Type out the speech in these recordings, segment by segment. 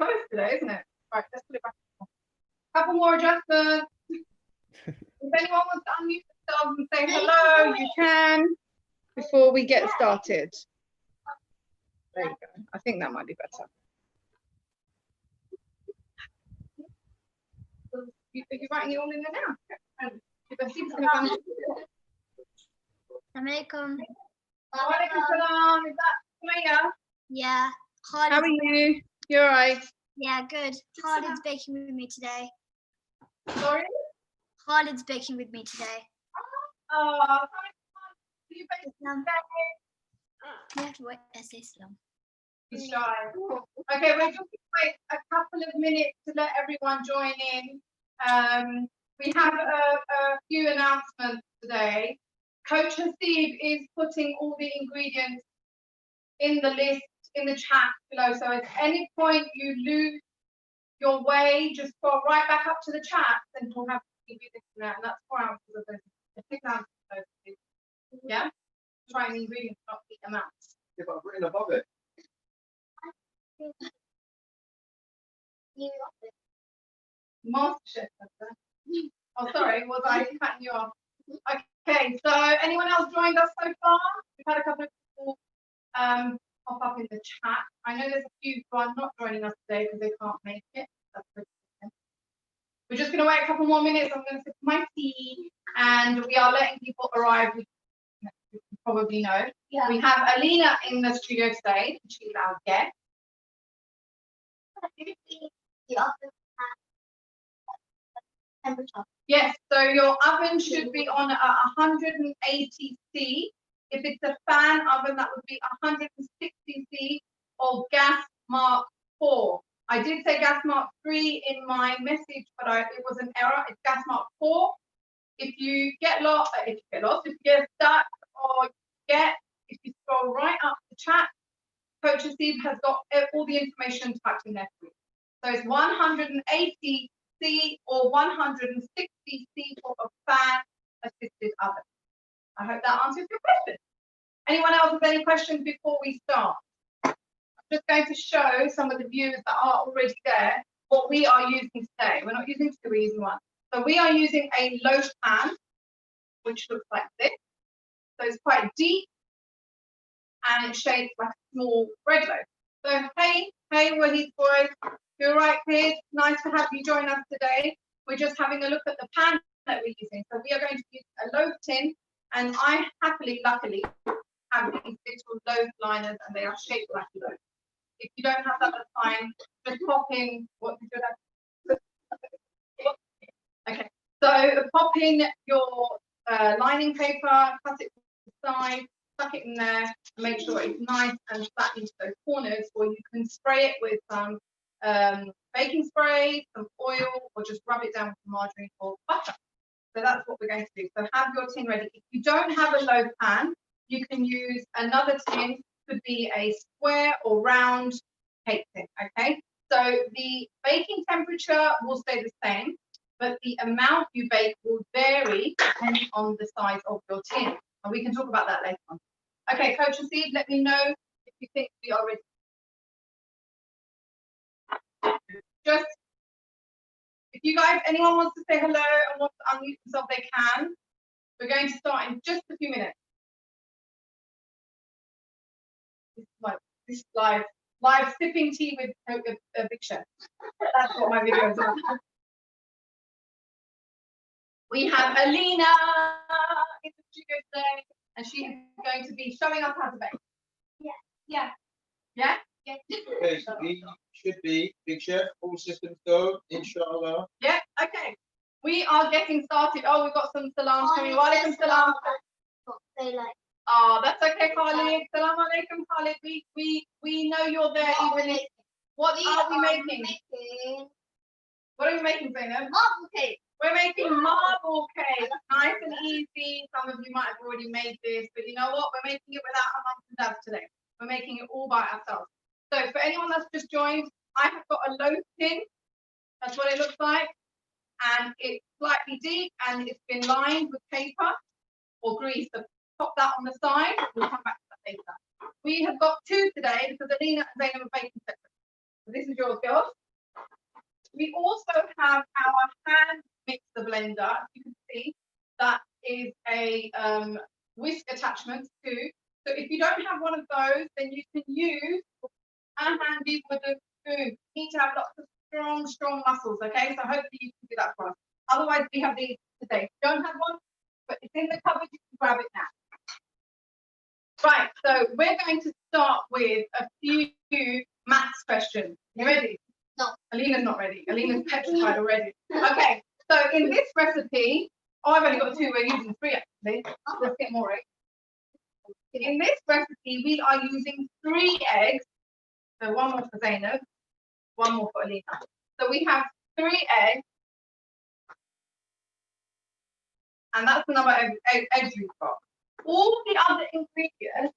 close today, isn't it? Right, let's put it back. Couple more adjustments. If anyone wants to unmute themselves and say hello, you can before we get started. There you go. I think that might be better. Are you writing it all in there now? Assalamualaikum. Walaikum salam. Is that Maya? Yeah. How are you? You're right. Yeah, good. Khalid's baking with me today. Sorry? Khalid's baking with me today. Oh, you baking today? You have to wait. Say salam. He's shy. Okay, we're just going to wait a couple of minutes to let everyone join in. We have a few announcements today. Coach Hasib is putting all the ingredients in the list in the chat below. So at any point you lose your way, just go right back up to the chat and we'll have to give you this and that. And that's 4 ounces of those. 6 ounces of those. Yeah? Trying the ingredients, not the amounts. Yeah, but I've written above it. MasterChef. Oh, sorry, was I cutting you off? Okay, so anyone else joined us so far? We've had a couple of people pop up in the chat. I know there's a few who are not joining us today because they can't make it. That's pretty good. We're just going to wait a couple more minutes. I'm going to sip my tea, and we are letting people arrive. You probably know. Yeah. We have Alina in the studio today. She's our guest. Temperature. Yes, so your oven should be on 180 C. If it's a fan oven, that would be 160 C or gas mark 4. I did say gas mark 3 in my message, but it was an error. It's gas mark 4. If you get lost, if you get stuck, or if you scroll right up the chat, Coach Hasib has got all the information typed in there for you. So it's 180 C or 160 C for a fan assisted oven. I hope that answers your question. Anyone else with any questions before we start? I'm just going to show some of the viewers that are already there what we are using today. We're not using 2, we're using 1. So we are using a loaf pan, which looks like this. So it's quite deep and it's shaped like a small bread loaf. So hey Wahid boys. You're right, kids. Nice to have you join us today. We're just having a look at the pan that we're using. So we are going to use a loaf tin, and I luckily, have these little loaf liners, and they are shaped like a loaf. If you don't have that, that's fine. Just pop in. What did you have? Okay. So pop in your lining paper, cut it to the side, tuck it in there, and make sure it's nice and flat into those corners, or you can spray it with some baking spray, some oil, or just rub it down with some margarine or butter. So that's what we're going to do. So have your tin ready. If you don't have a loaf pan, you can use another tin. Could be a square or round cake tin. Okay. So the baking temperature will stay the same, but the amount you bake will vary depending on the size of your tin. And we can talk about that later on. Okay, Coach Hasib, let me know if you think we are ready. Just, if anyone wants to say hello and wants to unmute themselves, they can. We're going to start in just a few minutes. This is live sipping tea with a big chef. That's what my video is about. We have Alina in the studio today, and she is going to be showing us how to bake. Yeah. Okay, so we should be big chef, all systems go, inshallah. Yeah, okay. We are getting started. Oh, we've got some salams coming. Walaikum salam. Oh, that's okay, Khalid. Salam alaikum, Khalid. We know you're there. What are we making? What are we making, Zainab? Marble cake. We're making marble cake. Nice and easy. Some of you might have already made this, but you know what? We're making it without our mums and dads today. We're making it all by ourselves. So for anyone that's just joined, I have got a loaf tin. That's what it looks like. And it's slightly deep and it's been lined with paper or grease. So pop that on the side. We'll come back to that later. We have got 2 today because Alina and Zainab are baking separate. So this is yours, girls. We also have our hand mixer blender. You can see that is a whisk attachment too. So if you don't have one of those, then you can use a handy wooden spoon. You need to have lots of strong muscles, okay? So hopefully you can do that for us. Otherwise, we have these today. If you don't have one, but it's in the cupboard, you can grab it now. Right, so we're going to start with a few maths questions. You ready? No. Alina's not ready. Alina's petrified already. Okay, so in this recipe, I've only got 2, we're using 3 actually. Let's get more eggs. In this recipe, we are using 3 eggs. So 1 more for Zainab, 1 more for Alina. So we have 3 eggs. And that's the number of eggs we've got. All the other ingredients,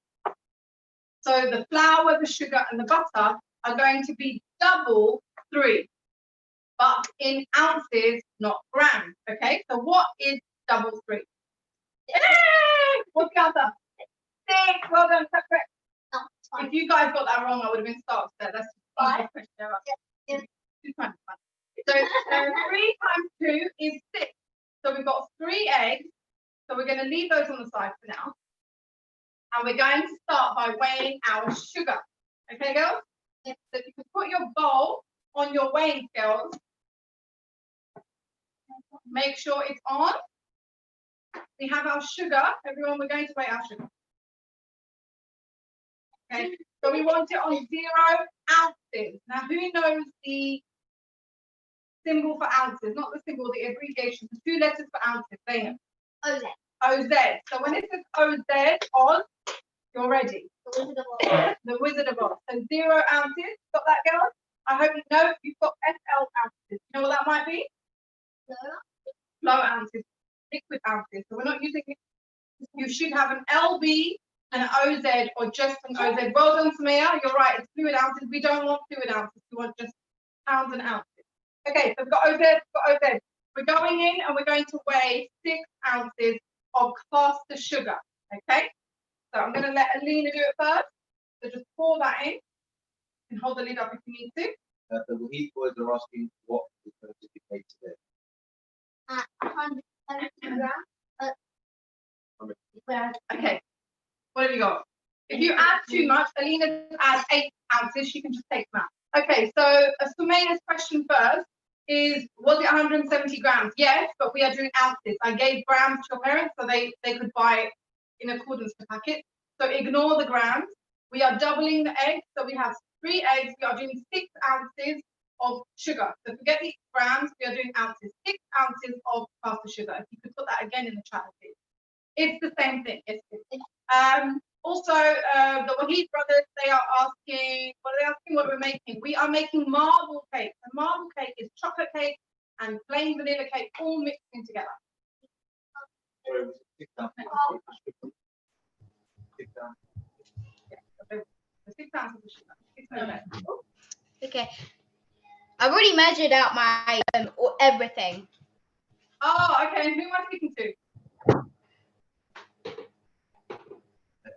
so the flour, the sugar, and the butter, are going to be double 3, but in ounces, not grams. Okay, so what is double 3? Yay! What's the answer? 6. Well done, that's correct. No, it's fine. If you guys got that wrong, I would have been so upset. That's 5 questions. Yeah. 2 times 1. So 3 times 2 is 6. So we've got 3 eggs. So we're going to leave those on the side for now. And we're going to start by weighing our sugar. Okay, girls? So if you can put your bowl on your weighing scales. Make sure it's on. We have our sugar. Everyone, we're going to weigh our sugar. Okay, so we want it on 0 ounces. Now, who knows the symbol for ounces? Not the symbol, the abbreviation. The 2 letters for ounces. Zainab. OZ. OZ. So when it says OZ, Oz, you're ready. The Wizard of Oz. The Wizard of Oz. So 0 ounces. Got that, girls? I hope you know you've got SL ounces. You know what that might be? Low ounces. Liquid ounces. So we're not using it. You should have an LB and an OZ or just an OZ. Well done, Samia. You're right. It's fluid ounces. We don't want fluid ounces. We want just pounds and ounces. Okay, so we've got OZ, we've got OZ. We're going in and we're going to weigh 6 ounces of caster sugar. Okay, so I'm going to let Alina do it first. So just pour that in and hold the lid up if you need to. The Wahid boys are asking what is going to be made today. 170 grams. Okay, what have you got? If you add too much, Alina adds 8 ounces. She can just take them out. Okay, so Sumaya's question first is, was it 170 grams? Yes, but we are doing ounces. I gave grams to your parents so they could buy it in accordance to packet. So ignore the grams. We are doubling the eggs. So we have 3 eggs. We are doing 6 ounces of sugar. So forget the grams. We are doing ounces. 6 ounces of caster sugar. If you could put that again in the chat, please. It's the same thing. Also, the Wahid brothers, they are asking, what we're making. We are making marble cake. And marble cake is chocolate cake and plain vanilla cake all mixed in together. Sorry, was it 6 ounces? 6 ounces. Yeah, so 6 ounces of sugar. 6 ounces. Okay. I've already measured out my everything. Oh, okay. And who am I speaking to?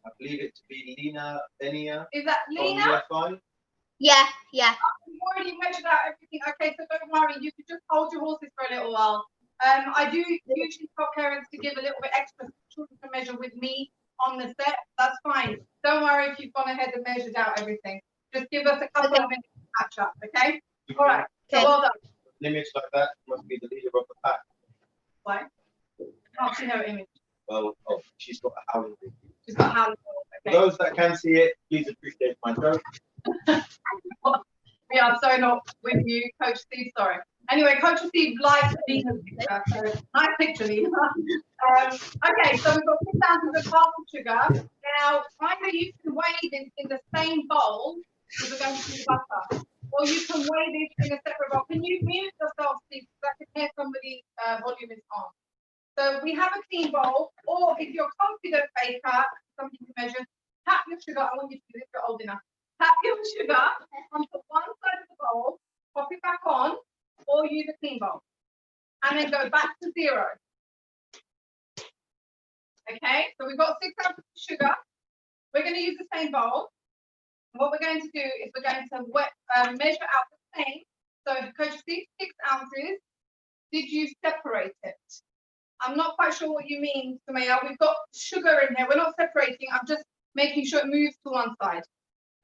I believe it to be Lina Benia. Is that From Lina? year 5. Yeah. You've already measured out everything. Okay, so don't worry. You can just hold your horses for a little while. I do usually tell parents to give a little bit extra so children can measure with me on the set. That's fine. Don't worry if you've gone ahead and measured out everything. Just give us a couple of minutes to catch up, okay? All right. So well done. An image like that must be the leader of the pack. Why? Can't see her image. Well, oh, she's got a howling. She's got how to For okay. those that can see it, please appreciate my joke. We are so not with you, Coach Steve. Sorry. Anyway, Coach Steve likes Lina's picture. So nice picture, Lina. Okay, so we've got 6 ounces of caster sugar. Now, either you can weigh this in the same bowl as we're going to do butter, or you can weigh this in a separate bowl. Can you mute yourself, Steve, so I can hear somebody's volume is on? So we have a clean bowl, or if you're a confident baker, something to measure, tap your sugar. I want you to do this, you're old enough. Tap your sugar onto one side of the bowl, pop it back on, or use a clean bowl. And then go back to 0. Okay, so we've got 6 ounces of sugar. We're going to use the same bowl. What we're going to do is we're going to measure out the same. So, Coach, these 6 ounces, did you separate it? I'm not quite sure what you mean, Samaya. We've got sugar in here. We're not separating. I'm just making sure it moves to one side,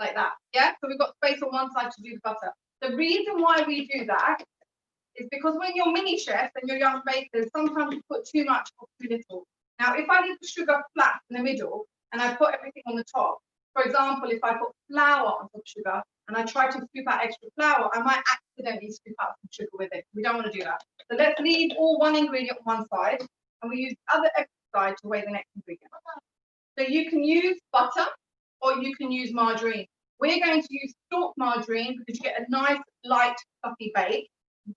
like that. Yeah? So we've got space on one side to do the butter. The reason why we do that is because when you're mini chefs and you're young bakers, sometimes you put too much or too little. Now, if I leave the sugar flat in the middle and I put everything on the top, for example, if I put flour on top of sugar and I try to scoop out extra flour, I might accidentally scoop out some sugar with it. We don't want to do that. So let's leave all one ingredient on one side and we use the other extra side to weigh the next ingredient. So you can use butter or you can use margarine. We're going to use stork margarine because you get a nice, light, fluffy bake.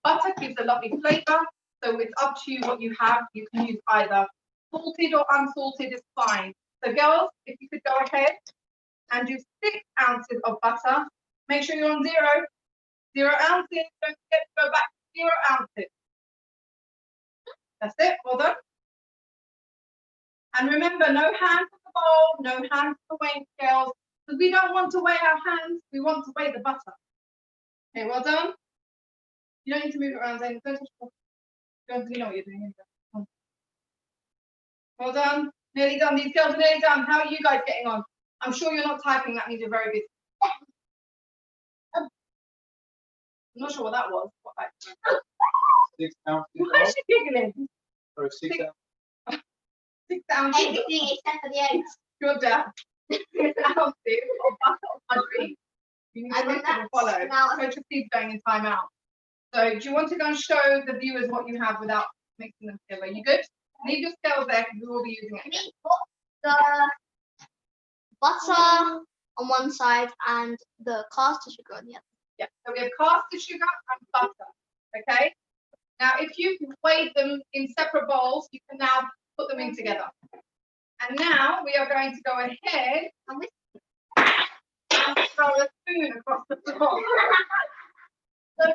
Butter gives a lovely flavour, so it's up to you what you have. You can use either salted or unsalted, is fine. So girls, if you could go ahead and do 6 ounces of butter. Make sure you're on 0. 0 ounces. Don't forget to go back to 0 ounces. That's it. Well done. And remember, no hands on the bowl, no hands on the weighing scales, because we don't want to weigh our hands. We want to weigh the butter. Okay, well done. You don't need to move it around. Don't touch the don't you know what you're doing. Well done. Nearly done. These girls are nearly done. How are you guys getting on? I'm sure you're not typing. That means you're very busy. I'm not sure what that was. 6 ounces. Why is she giggling? Or 6 ounces. 6 ounces. Everything except for the eggs. Good job. 6 ounces of butter of margarine. You need to And then listen and that's follow. now- Coach Steve's going in time out. So do you want to go and show the viewers what you have without mixing them together? You good? Leave your scales there because we will be using it. We put the butter on one side and the caster sugar on the other. Yeah, so we have caster sugar and butter, okay? Now, if you've weighed them in separate bowls, you can now put them in together. And now we are going to go ahead and throw a spoon across the floor. So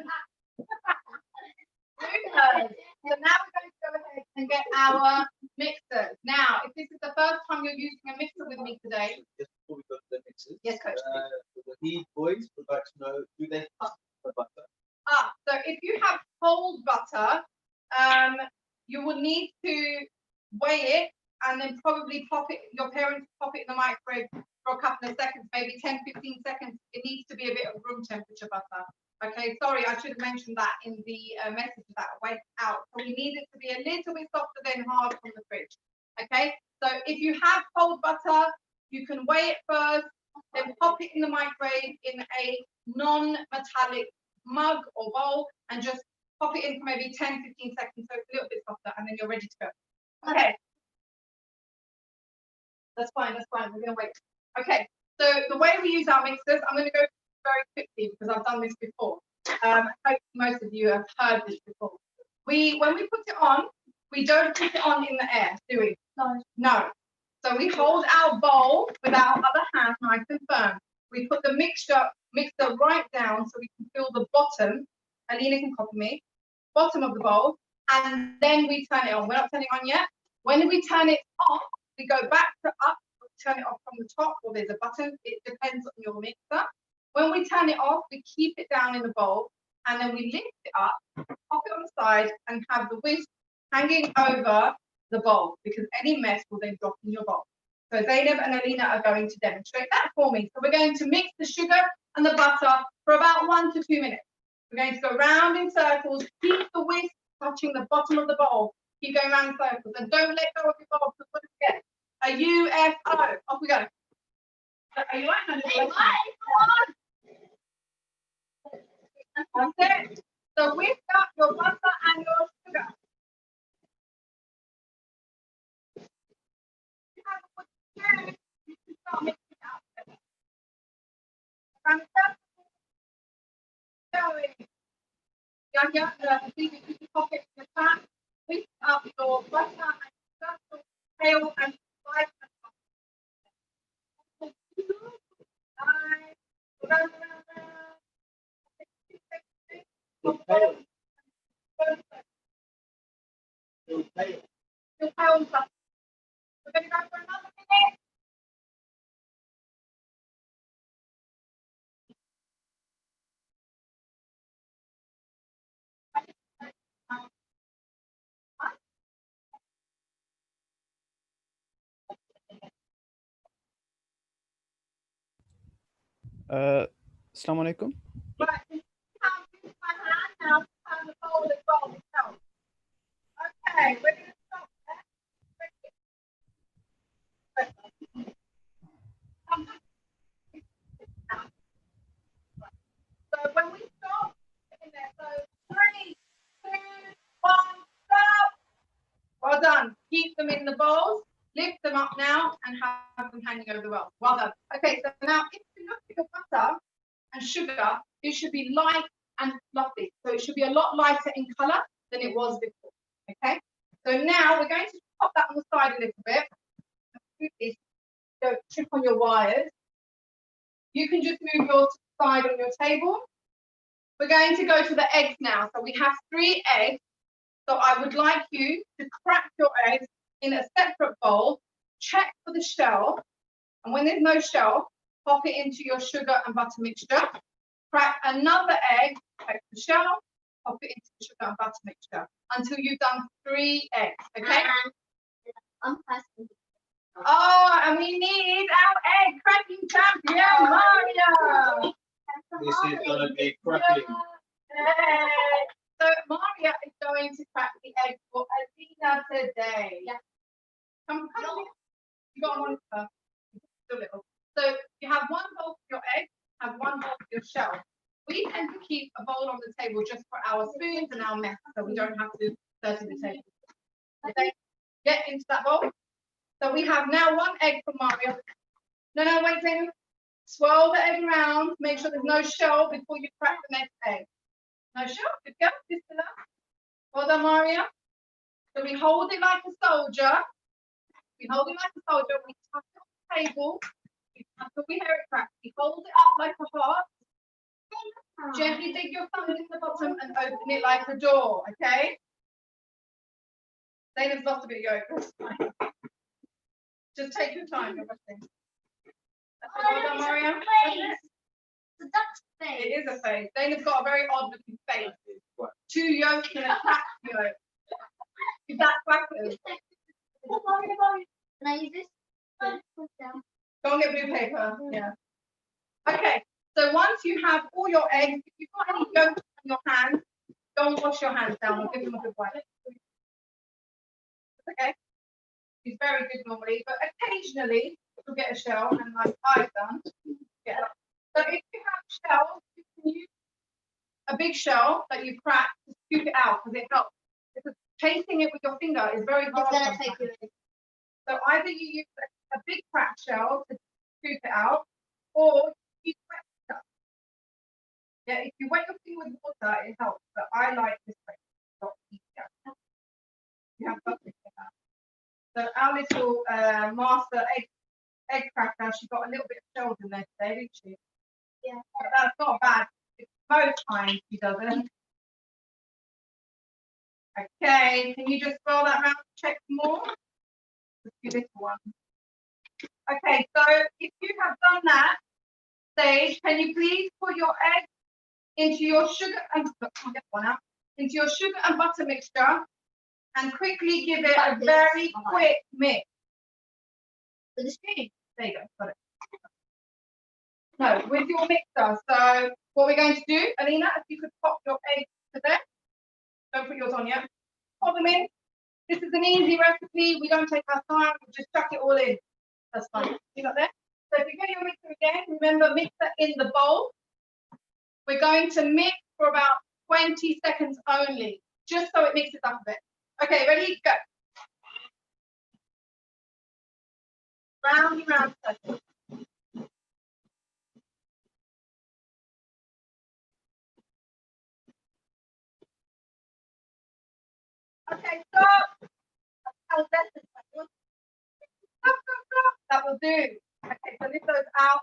now we're going to go ahead and get our mixers. Now, if this is the first time you're using a mixer with me today. Just before we go to the mixers. Yes, Coach. For the heat boys would like to know, do they cut the butter? So if you have cold butter, you will need to weigh it and then probably pop it, your parents pop it in the microwave for a couple of seconds, maybe 10, 15 seconds. It needs to be a bit of room temperature butter. Okay, sorry, I should have mentioned that in the message that went out. So we need it to be a little bit softer than hard from the fridge. Okay, so if you have cold butter, you can weigh it first, then pop it in the microwave in a non-metallic mug or bowl and just pop it in for maybe 10, 15 seconds so it's a little bit softer and then you're ready to go. Okay. That's fine, we're gonna wait. Okay, so the way we use our mixers, I'm gonna go very quickly because I've done this before. I hope most of you have heard this before. When we put it on, we don't put it on in the air, do we? No. So we hold our bowl with our other hand nice and firm. We put the mixer right down so we can feel the bottom. Alina can copy me. Bottom of the bowl, and then we turn it on. We're not turning it on yet. When we turn it off, we go back to up, turn it off from the top, or there's a button. It depends on your mixer. When we turn it off, we keep it down in the bowl, and then we lift it up, pop it on the side, and have the whisk hanging over the bowl, because any mess will then drop in your bowl. So Zainab and Alina are going to demonstrate that for me. So we're going to mix the sugar and the butter for about 1 to 2 minutes. We're going to go round in circles, keep the whisk touching the bottom of the bowl. Keep going round in circles, and don't let go of your bowl, because what do you get? A UFO. Off we go. So are you right? That's it. So whisk up your butter and your sugar. You have a good you can start mixing it up. Round the circle. Going. Yeah, you can pop it in the pan. Whisk up your butter and sugar, pale and spice. Still pale. Still pale. Still pale and fluffy. We're going to go for another minute. Assalamu alaikum. Right, this is how I use my hand now to turn the bowl as well myself. Okay, we're going to stop there. So when we stop, in there, so 3, 2, 1, stop. Well done. Keep them in the bowls. Lift them up now and have them hanging over the well. Well done. Okay, so now if you look at your butter and sugar, it should be light and fluffy. So it should be a lot lighter in colour than it was before. Okay. So now we're going to pop that on the side a little bit. Do this. Don't trip on your wires. You can just move yours to the side on your table. We're going to go to the eggs now. So we have 3 eggs. So I would like you to crack your eggs in a separate bowl, check for the shell, and when there's no shell, pop it into your sugar and butter mixture. Crack another egg, check the shell, pop it into the sugar and butter mixture until you've done 3 eggs, okay? I'm passing. Oh, and we need our egg cracking champion, Maria! This is going to be cracking. Yay. So Maria is going to crack the egg for Alina today. Yeah. Come here. You got one for her. Just a little. So you have one bowl for your egg, have one bowl for your shell. We tend to keep a bowl on the table just for our spoons and our mess, so we don't have to dirty the table. Okay, get into that bowl. So we have now 1 egg for Maria. No, wait, Zainab. Swirl the egg around. Make sure there's no shell before you crack the next egg. No shell. Good girl. This is enough. Well done, Maria. So we hold it like a soldier. We hold it like a soldier. We tap it on the table. We tap it. We hear it crack. We hold it up like a heart. Gently dig your thumb in the bottom and open it like a door. Okay. Zainab's lost a bit of yolk. That's fine. Just take your time. You're rushing. Well done, Maria. The duck's face. It is a face. Zainab's got a very odd looking face. 2 yolks and a crack yolk. Is that crackers? Can I use this? Go and get blue paper. Yeah. Okay. So once you have all your eggs, if you've got any yolks on your hands, go and wash your hands down. We'll give them a good wipe. Okay. He's very good normally, but occasionally you'll get a shell, and like I've done, get that. So if you have shells, you can use a big shell that you crack to scoop it out because it helps. Because chasing it with your finger is very hard. It's gonna sometimes. take you. So either you use a big cracked shell to scoop it out, or you wet stuff. Yeah, if you wet your finger with water, it helps. But I like this way. It's a lot easier. You have got to get that. So our little master egg cracker, she got a little bit of shells in there today, didn't she? Yeah. But that's not bad. Most times she doesn't. Okay, can you just scroll that around to check more? Just do this one. Okay, so if you have done that stage, can you please put your egg into your sugar and I'll get one out, into your sugar and butter mixture and quickly give it a very quick mix. With the spoon. There you go, got it. No, with your mixer. So what we're going to do, Alina, if you could pop your eggs to there. Don't put yours on yet. Pop them in. This is an easy recipe. We don't take our time. We just chuck it all in. That's fine. You got there? So if you get your mixer again, remember mixer in the bowl. We're going to mix for about 20 seconds only, just so it mixes up a bit. Okay, ready? Go. Round and round circle. Okay, stop. That will do. Okay, so this goes out.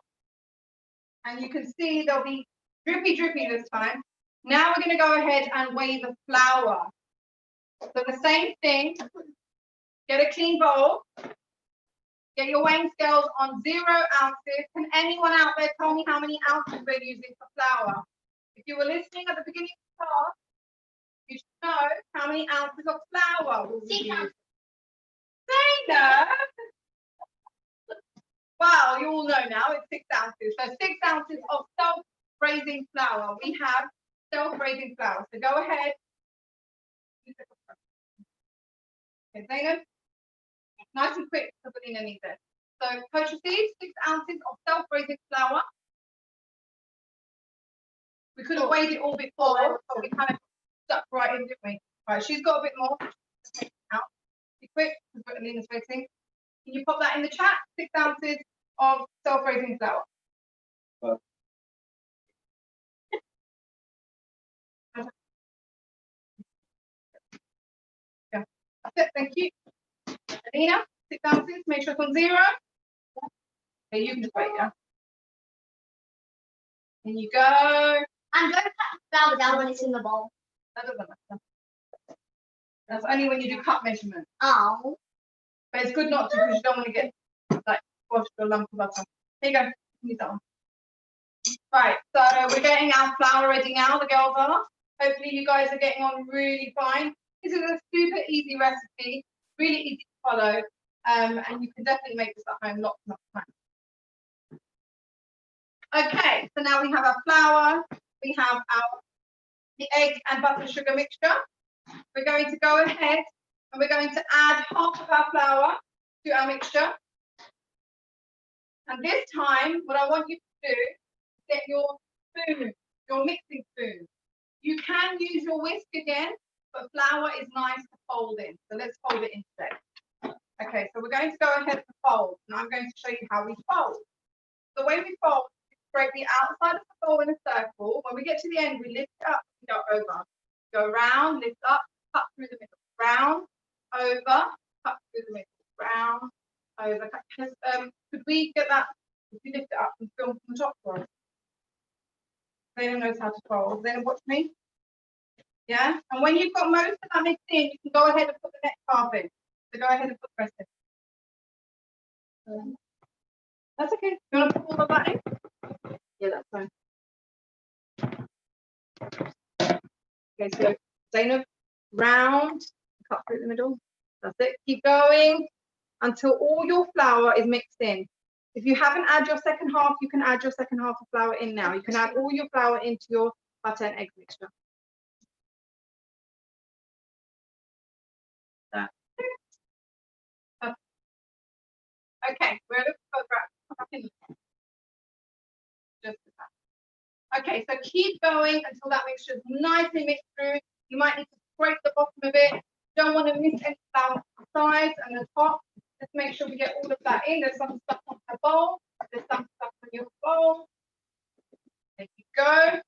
And you can see there'll be drippy this time. Now we're going to go ahead and weigh the flour. So the same thing. Get a clean bowl. Get your weighing scales on 0 ounces. Can anyone out there tell me how many ounces we're using for flour? If you were listening at the beginning of the class, you should know how many ounces of flour we'll be using. Zainab! Well, you all know now it's 6 ounces. So 6 ounces of self-raising flour. We have self-raising flour. So go ahead. Okay, Zainab. Nice and quick because Alina needs it. So kosher seeds, 6 ounces of self-raising flour. We could have weighed it all before, but we kind of stuck right in, didn't we? Right, she's got a bit more. Take it out. Be quick, because Alina's waiting. Can you pop that in the chat? 6 ounces of self-raising flour. Yeah, that's it. Thank you. Alina, 6 ounces. Make sure it's on 0. Okay, you can just wait, yeah. In you go. And don't cut the flour down when it's in the bowl. That doesn't matter. That's only when you do cup measurement. Oh. But it's good not to because you don't want to get like squashed or lump of butter. Here you go. Use that one. Right, so we're getting our flour ready now, the girls are. Hopefully you guys are getting on really fine. This is a super easy recipe, really easy to follow, and you can definitely make this at home lots and lots of times. Okay, so now we have our flour, we have the egg and butter sugar mixture. We're going to go ahead and we're going to add half of our flour to our mixture. And this time, what I want you to do is get your spoon, your mixing spoon. You can use your whisk again, but flour is nice to fold in. So let's fold it instead. Okay, so we're going to go ahead and fold, and I'm going to show you how we fold. The way we fold is break the outside of the bowl in a circle. When we get to the end, we lift it up and go over. Go round, lift up, cut through the middle. Round, over, cut through the middle. Round, over. Could we get that? If you lift it up and film from the top for us. Zainab knows how to fold. Zainab, watch me. Yeah? And when you've got most of that mixed in, you can go ahead and put the next half in. So go ahead and put the rest in. That's okay. You want to put all of that in? Yeah, that's fine. Okay, so Zainab, round, cut through the middle. That's it. Keep going until all your flour is mixed in. If you haven't added your second half, you can add your second half of flour in now. You can add all your flour into your butter and egg mixture. Okay, we're looking for just okay, so keep going until that mixture is nicely mixed through. You might need to scrape the bottom of it. Don't want to miss any flour on the sides and the top. Just make sure we get all of that in. There's some stuff on the bowl. There's some stuff on your bowl. There you go.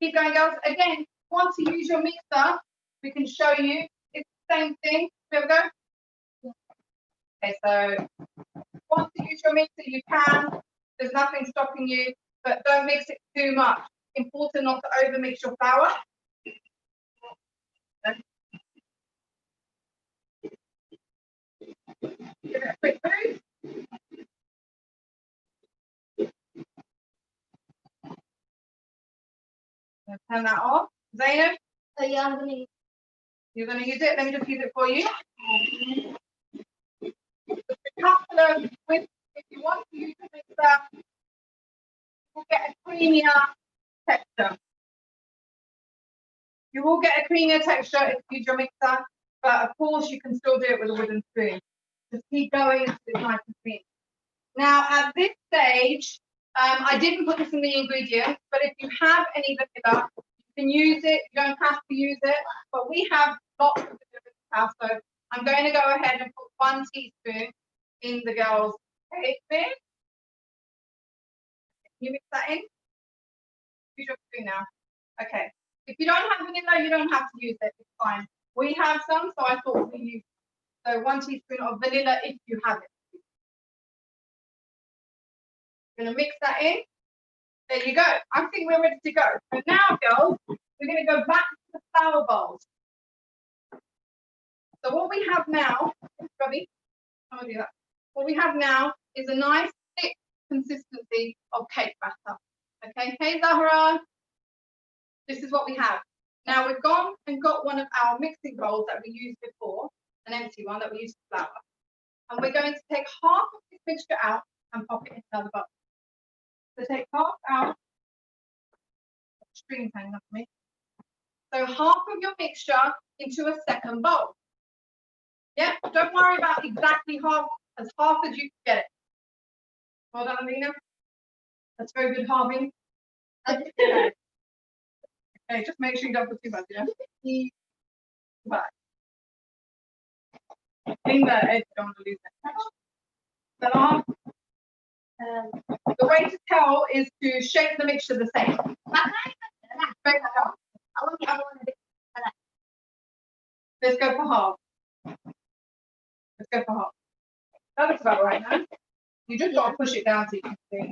Keep going, girls. Again, once you use your mixer, we can show you. It's the same thing. Here we go. Okay, so once you use your mixer, you can. There's nothing stopping you, but don't mix it too much. Important not to over mix your flour. Give it a quick move. Turn that off. Zainab? Oh yeah, I'm gonna. You're going to use it? Let me just use it for you. A couple of whips, if you want to use the mixer, you'll get a creamier texture. You will get a creamier texture if you use your mixer, but of course you can still do it with a wooden spoon. Just keep going until it's nice and creamy. Now at this stage, I didn't put this in the ingredients, but if you have any vanilla, you can use it. You don't have to use it, but we have lots of vanilla in the house, so I'm going to go ahead and put 1 teaspoon in the girls' cake bin. Can you mix that in? Use your spoon now. Okay. If you don't have vanilla, you don't have to use it. It's fine. We have some, so I thought we use. So 1 teaspoon of vanilla if you have it. Going to mix that in. There you go. I think we're ready to go. So now, girls, we're going to go back to the flour bowls. So what we have now, Robbie, I'm going to do that. What we have now is a nice thick consistency of cake batter. Okay, hey Zahra, this is what we have. Now we've gone and got one of our mixing bowls that we used before, an empty one that we used for flour. And we're going to take half of this mixture out and pop it into another bowl. So take half out. String's hanging off me. So half of your mixture into a second bowl. Yeah, don't worry about exactly half as you can get it. Well done, Alina. That's very good halving. Okay, just make sure you don't put too much, yeah? Right. In the edge, don't want to lose it. The way to tell is to shake the mixture the same. Let's go for half. Let's go for half. That looks about right now. You just got to push it down so you can see.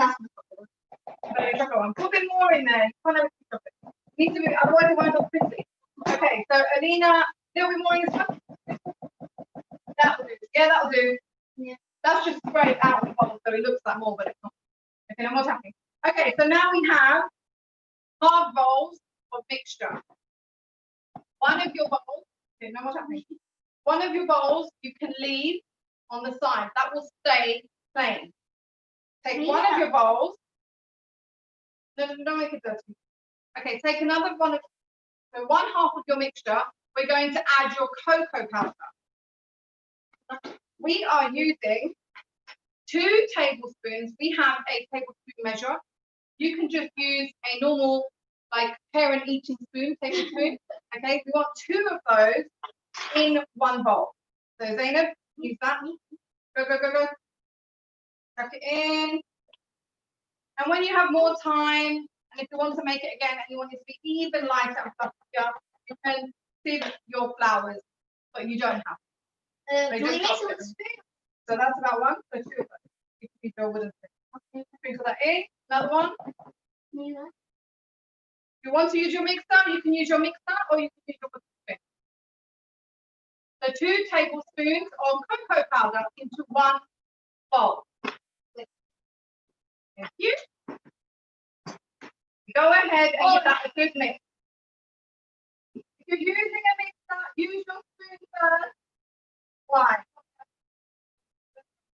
Put a bit more in there. Need to be, otherwise it won't look pretty. Okay, so Alina, a little bit more in this one. That'll do. Yeah, that'll do. Yeah. That's just sprayed out of the bottle, so it looks like more, but it's not. Okay, now what's happening? Okay, so now we have half bowls of mixture. One of your bowls, okay, now what's happening? One of your bowls you can leave on the side. That will stay plain. Take one of your bowls. No, don't make it dirty. Okay, take another one of, so one half of your mixture, we're going to add your cocoa powder. We are using 2 tablespoons. We have a tablespoon measure. You can just use a normal, like, parent eating spoon, tablespoon. Okay, we want 2 of those in one bowl. So Zainab, use that. Go, go, go, go. Tuck it in. And when you have more time, and if you want to make it again and you want it to be even lighter and fluffier, you can sieve your flowers, but you don't have to. So that's about 1, so 2 of those. You can use your wooden spoon. Sprinkle that in. Another one. Yeah. If you want to use your mixer, you can use your mixer or you can use your wooden spoon. So 2 tablespoons of cocoa powder into one bowl. Thank you. Go ahead and give that a good mix. If you're using a mixer, use your spoon first. Why?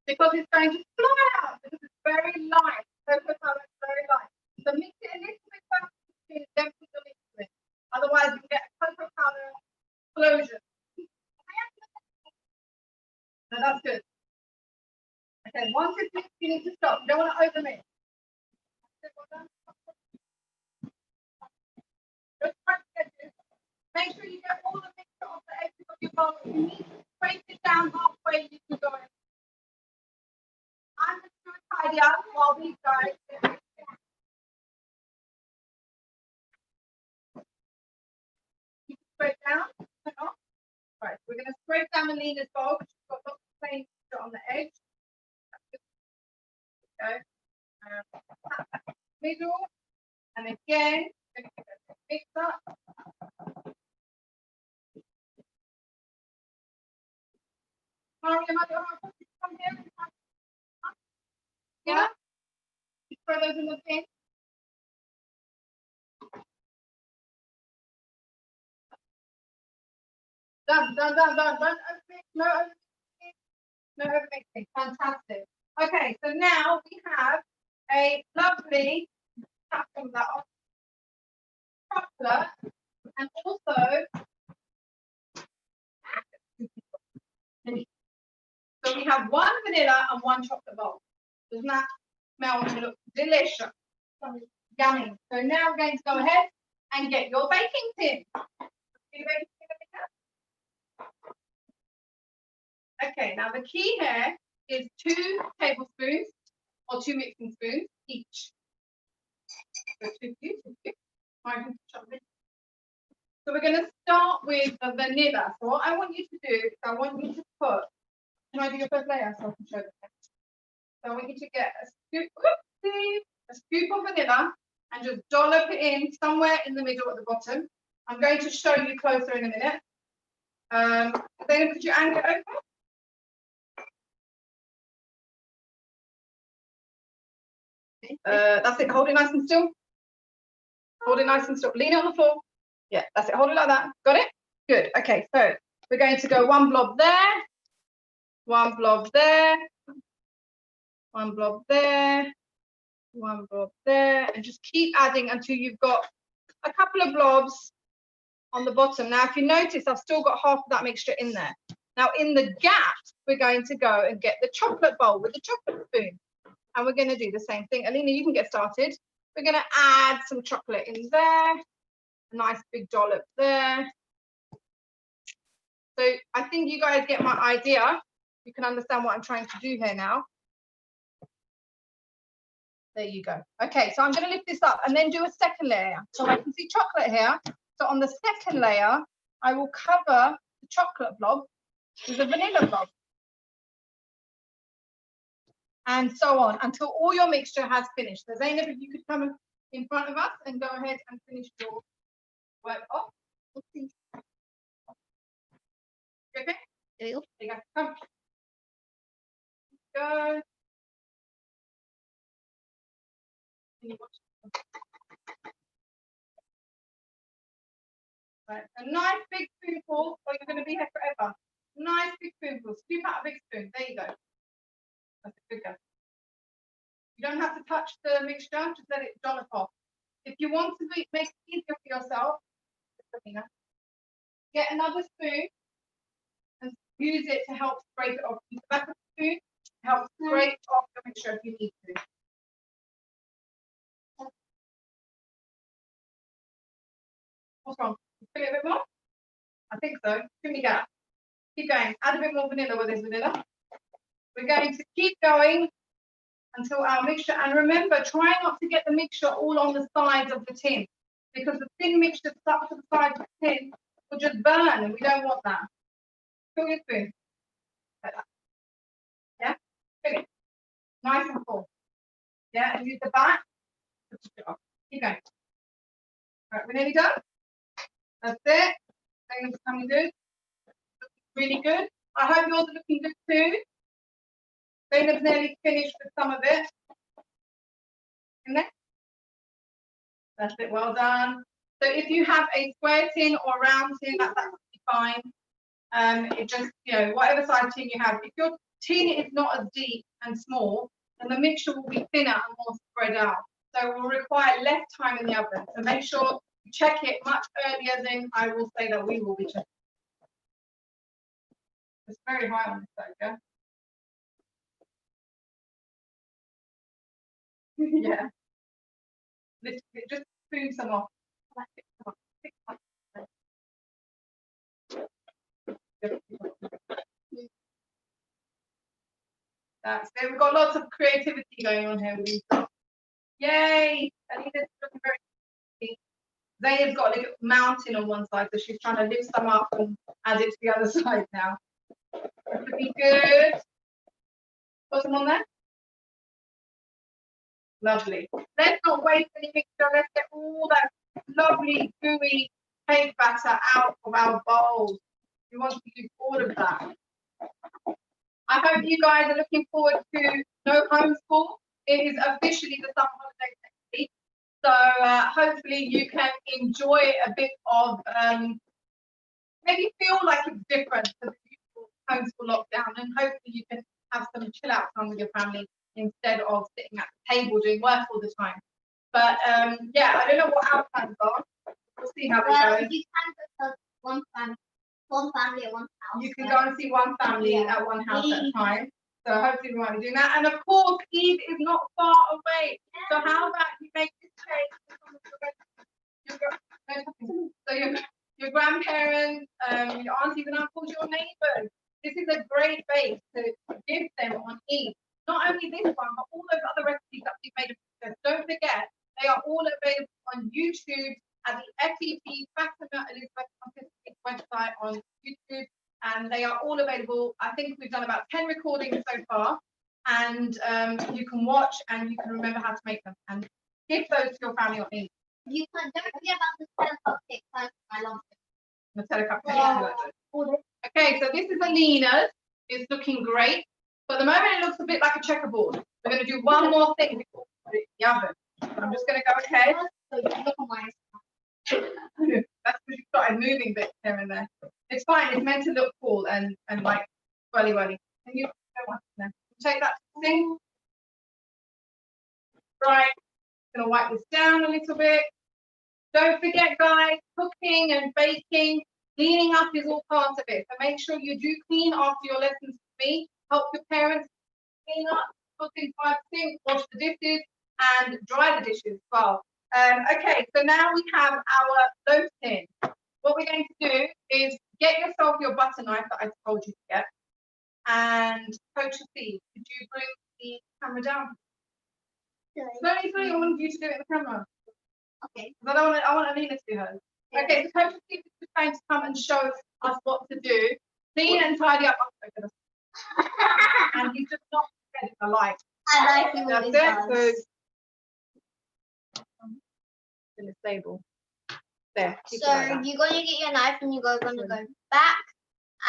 Because it's going to fly out because it's very light. Cocoa powder is very light. So mix it a little bit first, then put the mixer in. Otherwise, you get a cocoa powder explosion. No, that's good. Okay, once it's mixed, you need to stop. You don't want to overmix. Just press the edges. Make sure you get all the mixture off the edges of your bowl. If you need to scrape it down halfway, you can go in. I'm just going to tidy up while these guys get you can scrape down. Right, we're going to scrape down Alina's bowl. She's got lots of plain mixture on the edge. Okay. Middle, and again, we're going to give it a mix up. Mariam, I don't know if you come here. Yeah? You throw those in the bin. Done. No overmixing. No overmixing. Fantastic. Okay, so now we have a lovely chocolate and also so we have 1 vanilla and 1 chocolate bowl. Doesn't that smell and look delicious? Yummy. So now we're going to go ahead and get your baking tin. Okay, now the key here is 2 tablespoons or 2 mixing spoons each. So 2 So we're going to start with the vanilla. So what I want you to do is I want you to put, can I do your first layer so I can show the next? So I want you to get a scoop of vanilla and just dollop it in somewhere in the middle at the bottom. I'm going to show you closer in a minute. Then could you angle it over? That's it. Hold it nice and still. Hold it nice and still. Lean it on the floor. Yeah, that's it. Hold it like that. Got it? Good. Okay, so we're going to go 1 blob there, 1 blob there, One blob there, one blob there, and just keep adding until you've got a couple of blobs on the bottom. Now, if you notice, I've still got half of that mixture in there. Now, in the gaps, we're going to go and get the chocolate bowl with the chocolate spoon. And we're going to do the same thing. Alina, you can get started. We're going to add some chocolate in there. A nice big dollop there. So I think you guys get my idea. You can understand what I'm trying to do here now. There you go. Okay, so I'm going to lift this up and then do a second layer. So I can see chocolate here. So on the second layer, I will cover the chocolate blob with a vanilla blob. And so on until all your mixture has finished. So Zainab, if you could come in front of us and go ahead and finish your work off. Okay? There you go. There you go. Come. Go. Right. A nice big spoonful, or you're going to be here forever. Nice big spoonful. Scoop out a big spoon. There you go. That's a good go. You don't have to touch the mixture, just let it dollop off. If you want to make it easier for yourself, get another spoon and use it to help scrape it off. Use the back of the spoon to help scrape off the mixture if you need to. What's wrong? Fill it a bit more? I think so. Give me that. Keep going. Add a bit more vanilla with this vanilla. We're going to keep going until our mixture, and remember, try not to get the mixture all on the sides of the tin, because the thin mixture stuck to the sides of the tin will just burn, and we don't want that. Fill your spoon. Like that. Yeah? Fill it. Nice and full. Yeah, and use the back to push it off. Keep going. Right, we're nearly done. That's it. Things are coming good. Really good. I hope yours are looking good too. Zainab's nearly finished with some of it. In there. That's it. Well done. So if you have a square tin or a round tin, that's absolutely fine. It just, whatever size tin you have. If your tin is not as deep and small, then the mixture will be thinner and more spread out. So it will require less time in the oven. So make sure you check it much earlier than I will say that we will be checking. It's very high on this side, yeah? Yeah. Just spoon some off. That's it. We've got lots of creativity going on here with these stuff. Yay! Anita's looking very pretty. Zainab's got a little mountain on one side, so she's trying to lift some up and add it to the other side now. That could be good. Got some on there? Lovely. Let's not waste any mixture. Let's get all that lovely gooey cake batter out of our bowls. We want to use all of that. I hope you guys are looking forward to no homeschool. It is officially the summer holidays next week. So hopefully you can enjoy a bit of, maybe feel like it's different to the usual homeschool lockdown, and hopefully you can have some chill out time with your family instead of sitting at the table doing work all the time. But yeah, I don't know what our plans are. We'll see how it goes. You can go to one family at one house. You can go and see one family at one house at a time. So hopefully we might be doing that. And of course, Eid is not far away. So how about you make this cake? So your grandparents, your aunties and uncles, your neighbours. This is a great base to give them on Eid. Not only this one, but all those other recipes that we've made. Don't forget, they are all available on YouTube at the FEP Fatima Elizabeth website on YouTube, and they are all available. I think we've done about 10 recordings so far, and you can watch and you can remember how to make them and give those to your family on Eid. You can don't forget about the cupcake. I love it. Nutella cupcake. Okay, so this is Alina's. It's looking great. But at the moment, it looks a bit like a checkerboard. We're going to do one more thing before we put it in the oven. I'm just going to go ahead. That's because you started moving bits here and there. It's fine. It's meant to look cool and like welly. Can you take that thing? Right, gonna wipe this down a little bit. Don't forget, guys, cooking and baking, cleaning up is all part of it. So make sure you do clean after your lessons with me. Help your parents clean up, put things by the sink, wash the dishes, and dry the dishes as well. Okay, so now we have our loaf tin. What we're going to do is get yourself your butter knife that I told you to get. And Coach Sophie, could you bring the camera down? Slowly, I want you to do it in the camera. Okay. But I want Alina to do hers. Okay, so Coach Sophie is going to come and show us what to do. Clean and tidy up. And he's just not setting the light. I like him That's with it. his So in the stable. There. keep it So like that. you're going to get your knife and you're going to go back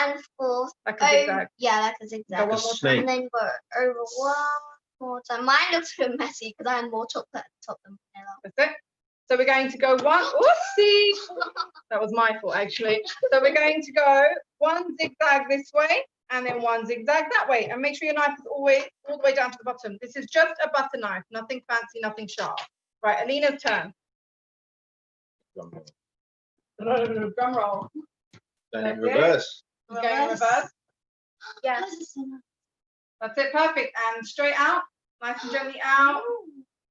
and forth. Like a zigzag. Yeah, like a Go zigzag. one more snake. time. And then go over one more time. Mine looks a bit messy because I had more chocolate at the top than vanilla. That's it. So we're going to go one. Oopsie. That was my fault, actually. So we're going to go one zigzag this way and then one zigzag that way. And make sure your knife is always all the way down to the bottom. This is just a butter knife, nothing fancy, nothing sharp. Right, Alina's turn. Drum roll. Then in reverse. We're going in reverse. Yeah. That's it, perfect. And straight out, nice and gently out.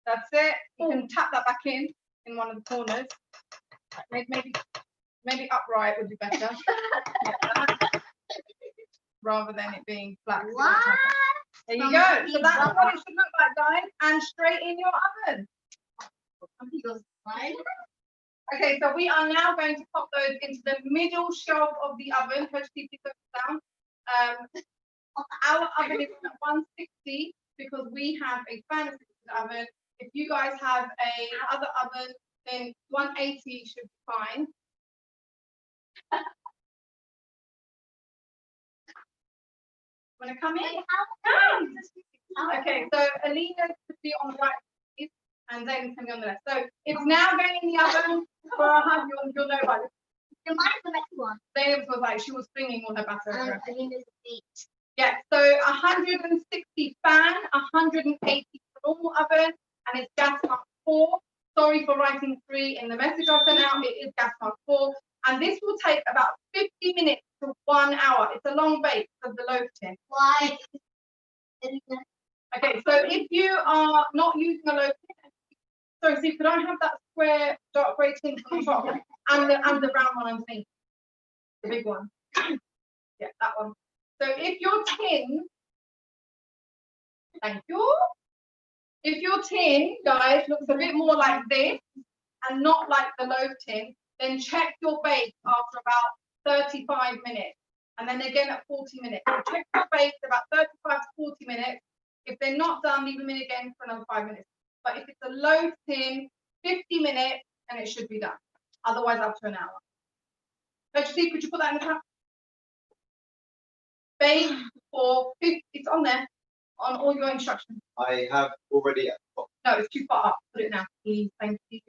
That's it. You can tap that back in one of the corners. Maybe upright would be better. Rather than it being flat. What? There you go. So that's what it should look like, guys. And straight in your oven. Okay, so we are now going to pop those into the middle shelf of the oven. Coach, keep it down. Our oven is at 160 because we have a fan assisted oven. If you guys have a other oven, then 180 should be fine. Want to come in? Okay, so Alina should be on the right and Zane can be on the left. So it's now going in the oven for 100. You'll know by this. Mine's the next one. Zainab was like, she was flinging all her batter. And Alina's feet. Yeah, so 160 fan, 180 normal oven, and it's gas mark 4. Sorry for writing 3 in the message I sent out. It is gas mark 4. And this will take about 50 minutes to 1 hour. It's a long bake of the loaf tin. Why? Okay, so if you are not using a loaf tin, so could I have that square dark grey tin on the top and the brown one underneath? The big one. Yeah, that one. So if your tin, thank you. If your tin, guys, looks a bit more like this and not like the loaf tin, then check your bake after about 35 minutes. And then again at 40 minutes. So check your bake about 35 to 40 minutes. If they're not done, leave them in again for another 5 minutes. But if it's a loaf tin, 50 minutes, and it should be done. Otherwise, up to an hour. Coach C, could you put that in the cup? Bake for 50, it's on there, on all your instructions. I have already. No, it's too far up. Put it now, please. Thank you.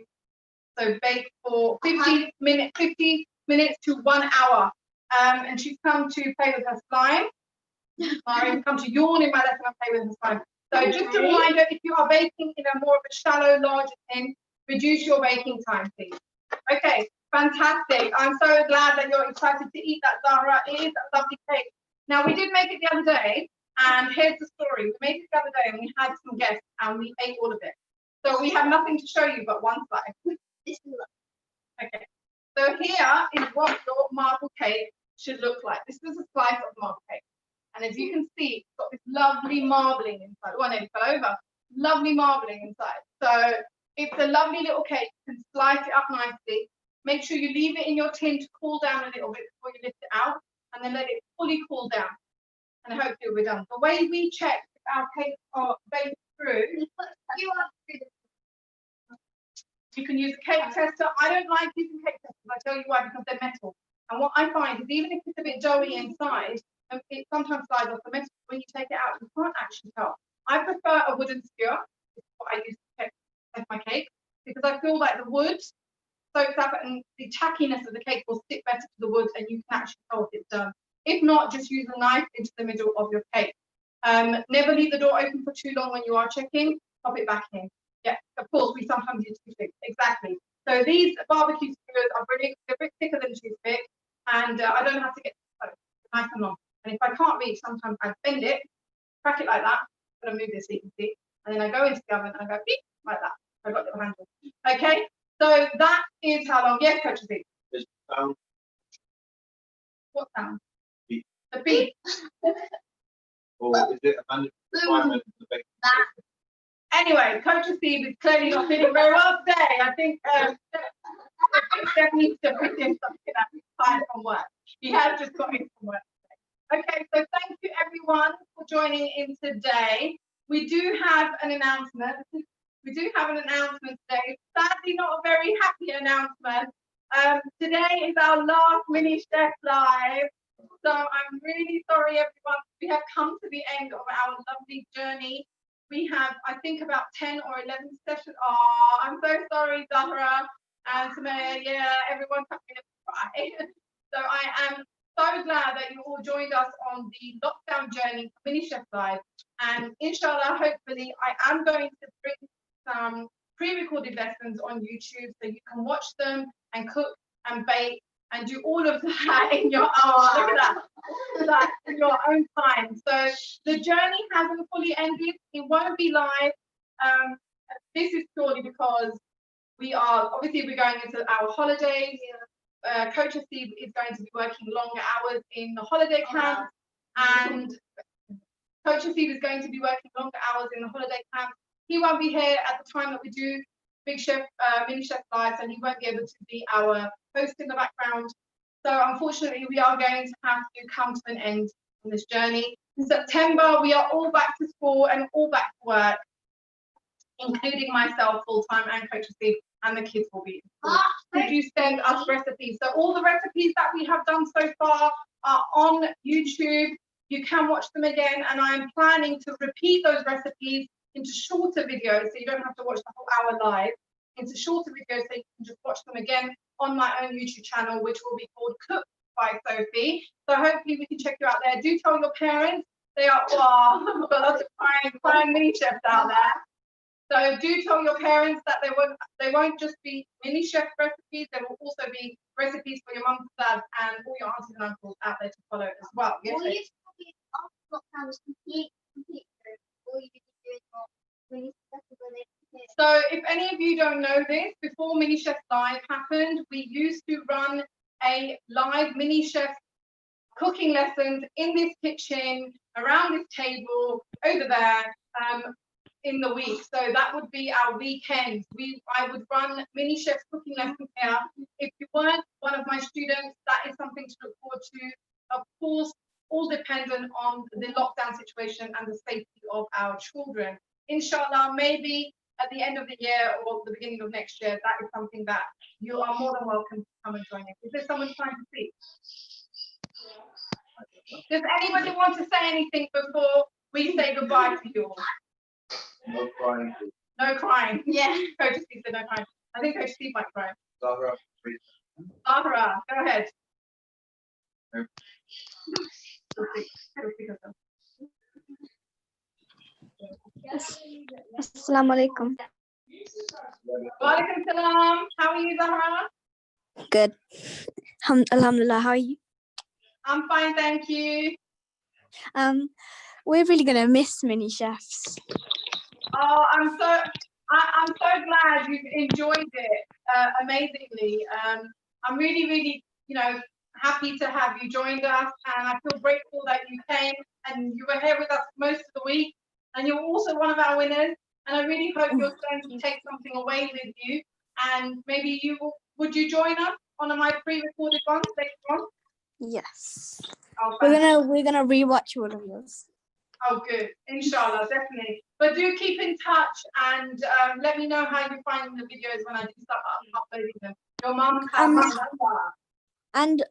So bake for 50 minutes to 1 hour. And she's come to play with her slime. I've come to yawn in my lesson and play with her slime. So just a reminder, if you are baking in a more of a shallow, larger tin, reduce your baking time, please. Okay, fantastic. I'm so glad that you're excited to eat that, Zara. It is a lovely cake. Now, we did make it the other day, and here's the story. We made it the other day, and we had some guests, and we ate all of it. So we have nothing to show you but one slice. Okay, so here is what your marble cake should look like. This is a slice of marble cake. And as you can see, it's got this lovely marbling inside. Oh, I nearly fell over. Lovely marbling inside. So it's a lovely little cake. You can slice it up nicely. Make sure you leave it in your tin to cool down a little bit before you lift it out. And then let it fully cool down. And hopefully we're done. The way we check if our cakes are baked through, you can use a cake tester. I don't like using cake testers. I tell you why, because they're metal. And what I find is even if it's a bit doughy inside, it sometimes slides off the metal. When you take it out, you can't actually tell. I prefer a wooden skewer. This is what I use to test my cake, because I feel like the wood soaks up and the tackiness of the cake will stick better to the wood and you can actually tell if it's done. If not, just use a knife into the middle of your cake. Never leave the door open for too long when you are checking. Pop it back in. Yeah, of course, we sometimes use toothpicks. Exactly. So these barbecue skewers are brilliant. They're a bit thicker than toothpick, and I don't have to get nice and long. And if I can't reach, sometimes I bend it, crack it like that. I'm gonna move this so you can see, and then I go into the oven and I go beep like that. I've got little handle. Okay, so that is how long. Yes, Coach Z. There's sound. What sound? Beep. The beep. Or is it a mandatory requirement for the baking? Anyway, Coach Steve is clearly not feeling very well today. I think Steph needs to bring him something that he's tired from work. He has just got in from work today. Okay, so thank you everyone for joining in today. We do have an announcement. Today. Sadly, not a very happy announcement. Today is our last mini chef live. So I'm really sorry, everyone. We have come to the end of our lovely journey. We have, I think, about 10 or 11 sessions. Oh, I'm so sorry, Zahra and Samaya. Yeah, everyone's having a cry. So I am so glad that you all joined us on the lockdown journey for Mini Chef Live. And inshallah, hopefully, I am going to bring some pre-recorded lessons on YouTube so you can watch them and cook and bake and do all of that in your look at that in your own time. So the journey hasn't fully ended. It won't be live. This is purely because we're going into our holidays. Coach Steve is going to be working longer hours in the holiday camp, and Coach Steve is going to be working longer hours in the holiday camp. He won't be here at the time that we do Big Chef, Mini Chef Live, and he won't be able to be our host in the background. So unfortunately, we are going to have to come to an end on this journey. In September, we are all back to school and all back to work, including myself full-time and Coach Steve, and the kids will be in school. Could you send us recipes? So all the recipes that we have done so far are on YouTube. You can watch them again, and I'm planning to repeat those recipes into shorter videos, so you don't have to watch the whole hour live, into shorter videos so you can just watch them again on my own YouTube channel, which will be called Cook by Sophie. So hopefully we can check you out there. Do tell your parents. They are, oh, we've got lots of crying mini chefs out there. So do tell your parents that they won't just be mini chef recipes, there will also be recipes for your mum, dad, and all your aunties and uncles out there to follow as well. Yes, Will you probably after lockdown was complete, or you be doing more mini stuff when they So if any of you don't know this, before Mini Chef Live happened, we used to run a live Mini Chef cooking lessons in this kitchen, around this table, over there, in the week. So that would be our weekends. I would run Mini Chef cooking lessons here. If you weren't one of my students, that is something to look forward to. Of course, all dependent on the lockdown situation and the safety of our children. Inshallah, maybe at the end of the year or the beginning of next year, that is something that you are more than welcome to come and join us. Is there someone trying to speak? Does anybody want to say anything before we say goodbye to you all? No crying. No crying. Yeah. Coach Steve said no crying. I think Coach Steve might cry. Zahra, please. Zahra, go ahead. No. Assalamu alaikum. Walaikum salam. How are you, Zahra? Good. Alhamdulillah, how are you? I'm fine, thank you. We're really gonna miss mini chefs. Oh, I'm so glad you've enjoyed it amazingly. I'm really, happy to have you joined us, and I feel grateful that you came and you were here with us most of the week. And you're also one of our winners. And I really hope you're going to take something away with you. And maybe would you join us on my pre-recorded one later on? Yes. Oh, We're gonna rewatch all of yours. Oh, good. Inshallah, definitely. But do keep in touch and let me know how you find the videos when I do start uploading them. Your mum has my number. And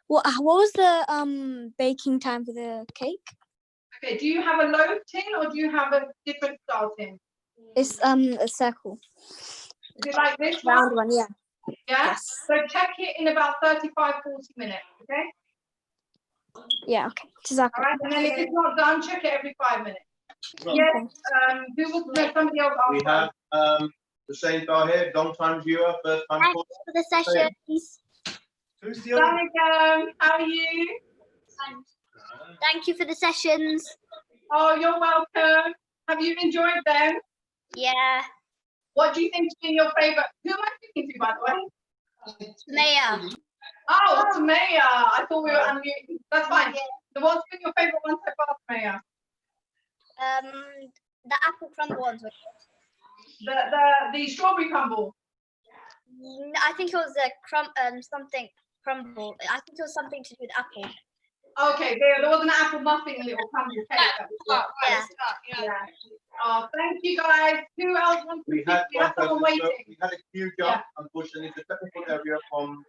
what was the baking time for the cake? Okay, do you have a loaf tin or do you have a different style tin? It's a circle. Is it like this Round one? one, yeah. Yeah? Yes. So check it in about 35, 40 minutes, okay? Yeah, okay. All right, and then if it's not done, check it every 5 minutes. Yes, who was there? Somebody else We asked. have the same guy here, long time viewer, first time Thanks caller. for the sessions. Who's the other? Danica, how are you? Thank you for the sessions. Oh, you're welcome. Have you enjoyed them? Yeah. What do you think's been your favourite? Who am I speaking to, by the way? Maya. Oh, Tamaya. I thought we were unmuting. That's fine. So what's been your favourite one so far, Tamaya? The apple crumble ones. The strawberry crumble. I think it was a something crumble. I think it was something to do with apple. Okay, there was an apple muffin little crumble cake. That was good. Yeah. Oh, thank you guys. Who else wants to We speak? had We have someone waiting. we had a queue jump. Unfortunately, the technical area from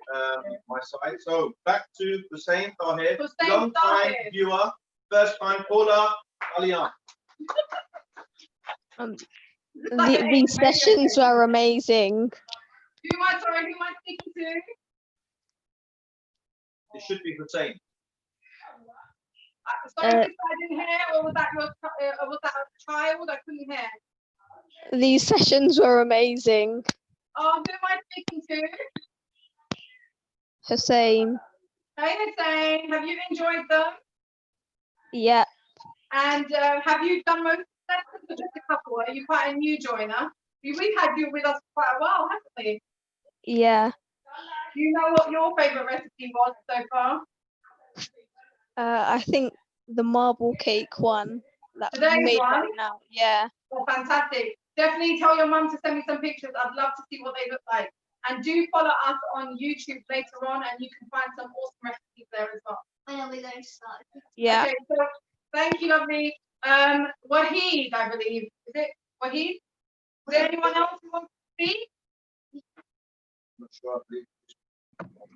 my side. So back to Hussein Tahir, Hussein long time Tahir. viewer, first time caller, Alian. These sessions were amazing. Who am I speaking to? It should be Hussein. Sorry, sister, I didn't hear, or was that your was that a child? I couldn't hear. These sessions were amazing. Oh, who am I speaking to? Hussein. Hey, Hussein, have you enjoyed them? Yeah. And have you done most of the lessons or just a couple? Are you quite a new joiner? We've had you with us for quite a while, haven't we? Yeah. Do you know what your favourite recipe was so far? I think the marble cake one that we Today's made one? right now. Yeah. Oh, fantastic. Definitely tell your mum to send me some pictures. I'd love to see what they look like. And do follow us on YouTube later on, and you can find some awesome recipes there as well. When are we going to start? Yeah. Okay, so thank you, lovely. Wahid, I believe. Is it Wahid? Is there anyone else who wants to speak? Not sure, I believe.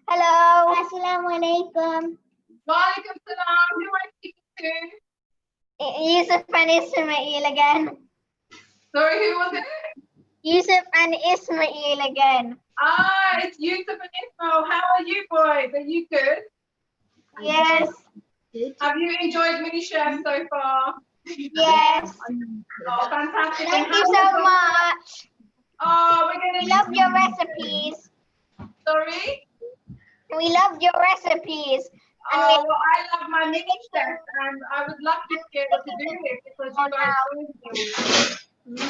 Hello. Assalamu alaikum. Walaikum salam. Who am I speaking to? Yusuf and Ismail again. Sorry, who was it? Yusuf and Ismail again. Ah, it's Yusuf and Ismail. How are you boys? Are you good? Yes. Have you enjoyed mini chef so far? Yes. Oh, fantastic. Thank And you how so was- much. Oh, we're gonna We love your recipes. Sorry. We love your recipes. And Oh, well, I love my mini chef, and I was lucky to be able to do it because you guys joined me.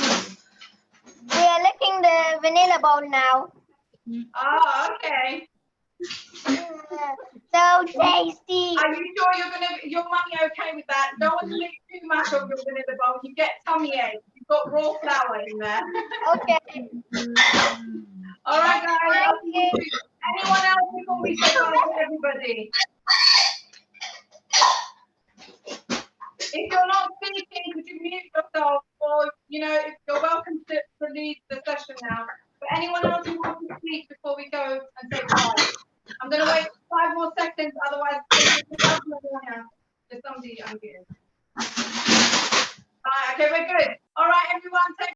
we are licking the vanilla bowl now. Oh, okay. So tasty. Are you sure your mummy okay with that? Don't want to lick too much of your vanilla bowl. You get tummy ache. You've got raw flour in there. Okay. All right, guys. Thank you. Anyone else before we say bye to everybody? If you're not speaking, could you mute yourself? Or, you're welcome to leave the session now. But anyone else who wants to speak before we go and say bye? I'm going to wait 5 more seconds, otherwise there's somebody unmuted.